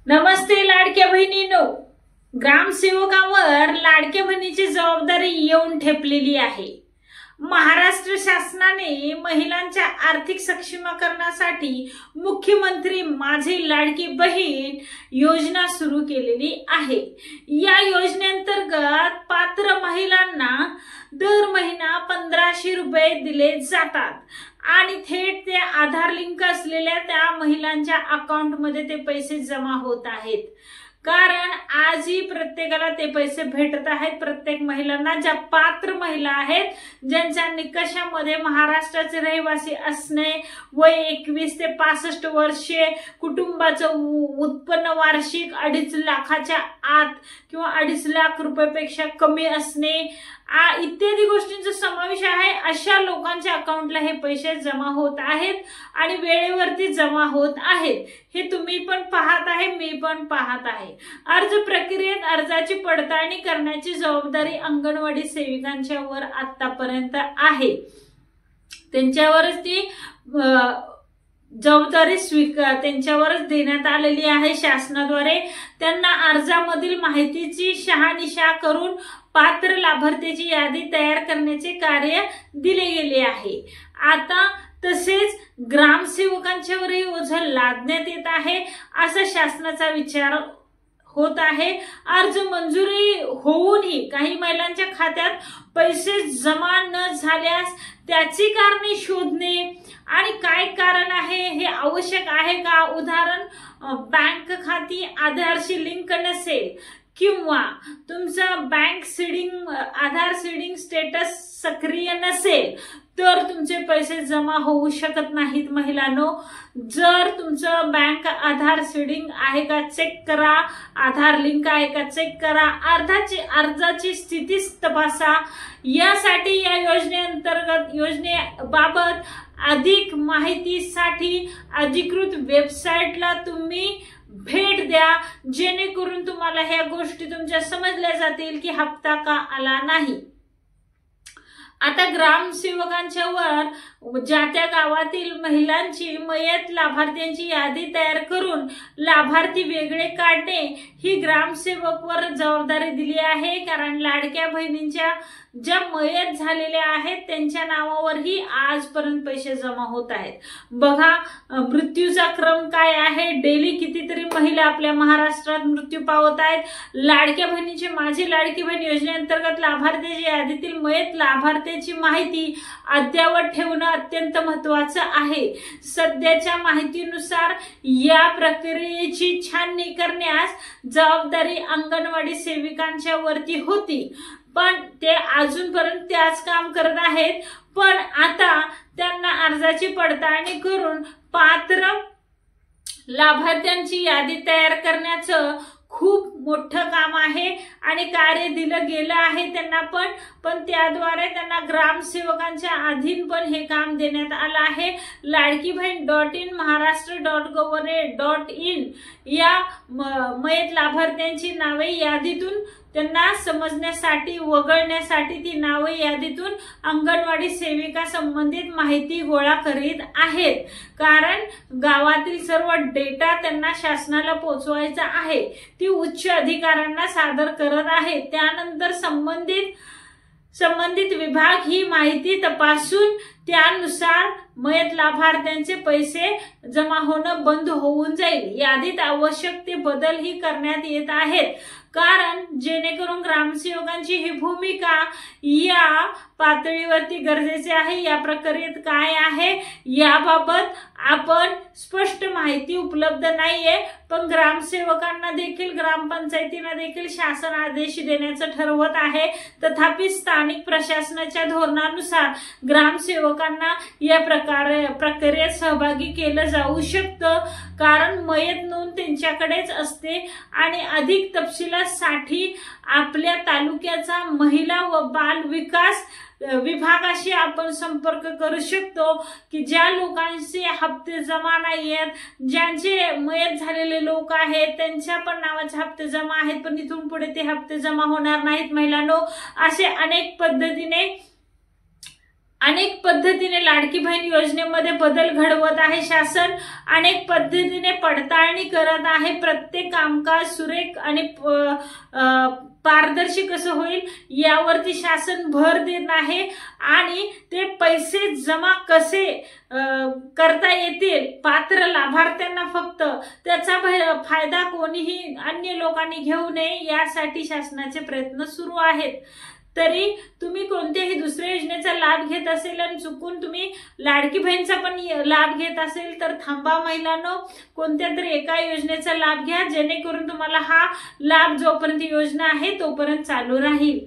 नमस्ते लाडक्या बहिणींनो, ग्रामसेवकांवर लाडक्या बहिणीची जबाबदारी येऊन ठेपलेली आहे। महाराष्ट्र शासनाने महिलांच्या आर्थिक सक्षमीकरणासाठी मुख्यमंत्री माझी लाडकी बहीण योजना सुरू केलेली आहे। या योजनेअंतर्गत पात्र महिलांना दर महिना 1500 रुपये दिले जातात आणि थेट ते आधार लिंक असलेल्या त्या महिलांच्या अकाउंटमध्ये ते पैसे जमा होत आहेत। कारण आजही प्रत्येकाला ते पैसे भेटत आहेत। प्रत्येक महिलांना, ज्या पात्र महिला आहेत, ज्यांच्या निकषामध्ये महाराष्ट्राचे रहिवासी असणे, वय 21 ते 65 वर्षे, कुटुंबाचं उत्पन्न वार्षिक 2.5 लाखाच्या आत किंवा 2.5 लाख रुपयापेक्षा कमी असणे इत्यादी गोष्टींचा समावेश आहे। अशा लोकांच्या अकाउंटला हे पैसे जमा होत आहेत आणि वेळेवरती जमा होत आहेत। हे तुम्ही पण पाहत आहे, मी पण पाहत आहे। अर्ज प्रक्रियेत अर्जाची पडताळणी करण्याची जबाबदारी अंगणवाडी सेविकांच्या वर आतापर्यंत आहे। त्यांच्यावरच ती जबाबदारी त्यांच्यावरच देण्यात आलेली आहे शासनाद्वारे। त्यांना अर्जामधील माहितीची शहानिशा करून पात्र लाभार्थीची यादी तयार करण्याचे कार्य दिले गेले आहे। आता तसेच ग्रामसेवकांच्यावरही ओझं लादण्यात येत आहे, असा शासनाचा विचार होत आहे। अर्ज मंजुरी होऊनही काही महिलांच्या खात्यात पैसे जमा न झाल्यास त्याची कारणे शोधणे आणि काय कारण आहे हे आवश्यक आहे का। उदाहरण, बँक खाती आधारशी लिंक नसेल किंवा तुमचा आधार सीडिंग स्टेटस सक्रिय नसेल तर तुमचे पैसे जमा होऊ शकत नाहीत। महिलांनो, जर तुमचं बँक आधार सीडिंग आहे का चेक करा, आधार लिंक आहे का चेक करा, अर्जाची स्थिती तपासा। यासाठी या योजनेबाबत अधिक माहितीसाठी अधिकृत वेबसाईटला तुम्ही भेट द्या, जेणेकरून तुम्हाला ह्या गोष्टी तुमच्या समजल्या जातील की हप्ता का आला नाही। आता ग्रामसेवकांच्या वर ज्या त्या गावातील महिलांची मयत लाभार्थ्यांची यादी तयार करून लाभार्थी वेगळे काढणे ही ग्रामसेवकवर जबाबदारी दिली आहे। कारण लाडक्या बहिणींच्या ज्या मयत झालेल्या आहेत त्यांच्या नावावरही आजपर्यंत पैसे जमा होत आहेत। बघा, मृत्यूचा क्रम काय आहे। डेली कितीतरी महिला आपल्या महाराष्ट्रात मृत्यू पावत आहेत। लाडक्या बहिणीची माझी लाडकी बहीण योजनेअंतर्गत लाभार्थ्याच्या यादीतील मयत लाभार्थ्याची माहिती अद्ययावत ठेवणं अत्यंत महत्त्वाचं आहे। सध्याच्या माहितीनुसार या प्रक्रियेची छाननी करण्यास जबाबदारी अंगणवाडी सेविकांच्या वरती होती, पण ते अजूनपर्यंत त्याच काम करत आहेत। पण आता त्यांना अर्जाची पडताळणी करून पात्र लाभार्थ्यांची यादी तयार करण्याचं खूप मोठं काम आहे आणि कार्य दिलं गेलं आहे त्यांना पण त्याद्वारे त्यांना ग्रामसेवकांच्या अधीन पण हे काम देण्यात आलं आहे। लाडकीबहीण.in महाराष्ट्र.gov.in या मयत लाभार्थ्यांची नावे यादीतून त्यांना समजण्यासाठी वगळण्यासाठी ती नावे यादीतून अंगणवाडी सेविका संबंधित माहिती गोळा करीत आहेत। कारण गावातील सर्व डेटा त्यांना शासनाला पोहोचवायचा आहे, ती उच्च अधिकाऱ्यांना सादर करत आहे। त्यानंतर संबंधित विभाग ही माहिती तपासून त्यानुसार मयत लाभार्थ्यांचे पैसे जमा होणं बंद होऊन जाईल। यादीत आवश्यक ते बदल ही करण्यात येत आहेत, कारण जेणेकरून ग्रामसेवकांची ही भूमिका या पातळीवरती गरजेचे आहे। या प्रक्रियेत काय आहे याबाबत आपण स्पष्ट माहिती उपलब्ध नाहीये, पण ग्रामसेवकांना देखील ग्रामपंचायतींना देखील शासन आदेश देण्याचं ठरवत आहे। तथापि स्थानिक प्रशासनाच्या धोरणानुसार ग्रामसेवकांना या प्रक्रियेत सहभागी केलं जाऊ शकतं, कारण मयत नोंद त्यांच्याकडेच असते आणि अधिक तपशिलासाठी आपल्या तालुक्याचा महिला व बाल विकास विभागाशी आपण संपर्क करू शकतो की ज्या लोकांचे हप्ते जमा नाहीयेत, ज्यांचे मयत झालेले लोक आहेत त्यांच्या पण नावाचे हप्ते जमा आहेत पण इथून पुढे ते हप्ते जमा होणार नाहीत। महिलांनो, असे अनेक पद्धतीने अनेक पद्धतीने लाडकी बहीण योजनेमध्ये बदल घडवत आहे शासन, अनेक पद्धतीने पडताळणी करत आहे, प्रत्येक कामकाज सुरेख आणि पारदर्शी कसं होईल यावरती शासन भर देत आहे आणि ते पैसे जमा कसे करता येतील पात्र लाभार्थ्यांना फक्त त्याचा फायदा कोणीही अन्य लोकांनी घेऊ नये यासाठी शासनाचे प्रयत्न सुरू आहेत। तरी तुम्ही कोणत्याही दुसऱ्या योजनेचा लाभ घेत असेल आणि चुकून तुम्ही लाडकी बहीणचा पण लाभ घेत असेल तर थांबा महिलांनो, कोणत्या तरी एका योजनेचा लाभ घ्या जेणेकरून तुम्हाला हा लाभ जोपर्यंत योजना आहे तोपर्यंत चालू राहील।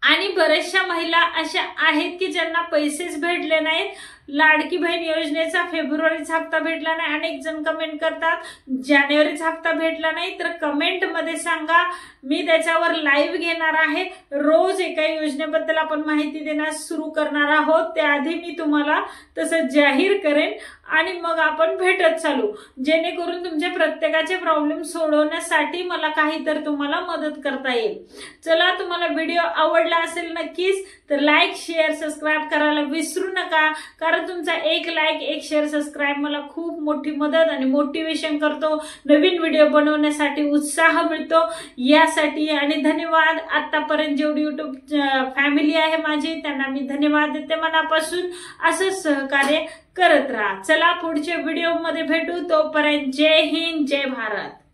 आणि बऱ्याचशा महिला अशा आहेत की ज्यांना पैसेच भेटले नाहीत, लाडकी बहीण योजनेचा फेब्रुवारीचा हप्ता भेटला नाही। अनेक जण कमेंट करतात जानेवारीचा हप्ता भेटला नाही, तर कमेंट मध्ये सांगा, मी त्याच्यावर लाईव्ह घेणार आहे। रोज एका योजनेबद्दल आपण माहिती देण्यास सुरू करणार आहोत, त्याआधी मी तुम्हाला तसं जाहीर करेन आणि मग आपण भेटत चालू, जेणेकरून तुमच्या प्रत्येकाचे प्रॉब्लेम सोडवण्यासाठी मला काहीतरी तुम्हाला मदत करता येईल। चला, तुम्हाला व्हिडिओ आवडला असेल नक्कीच तर लाईक शेअर सबस्क्राईब करायला विसरू नका, कारण तुमचा एक लाईक एक शेअर सबस्क्राईब मला खूप मोठी मदत आणि मोटिवेशन करतो, नवीन व्हिडिओ बनवण्यासाठी उत्साह मिळतो यासाठी। आणि धन्यवाद, आतापर्यंत जेवढी युट्यूब फॅमिली आहे माझी त्यांना मी धन्यवाद देते मनापासून, असं सहकार्य करत राहा। चला पुढच्या व्हिडिओ मध्ये भेटू, तोपर्यंत जय हिंद जय भारत।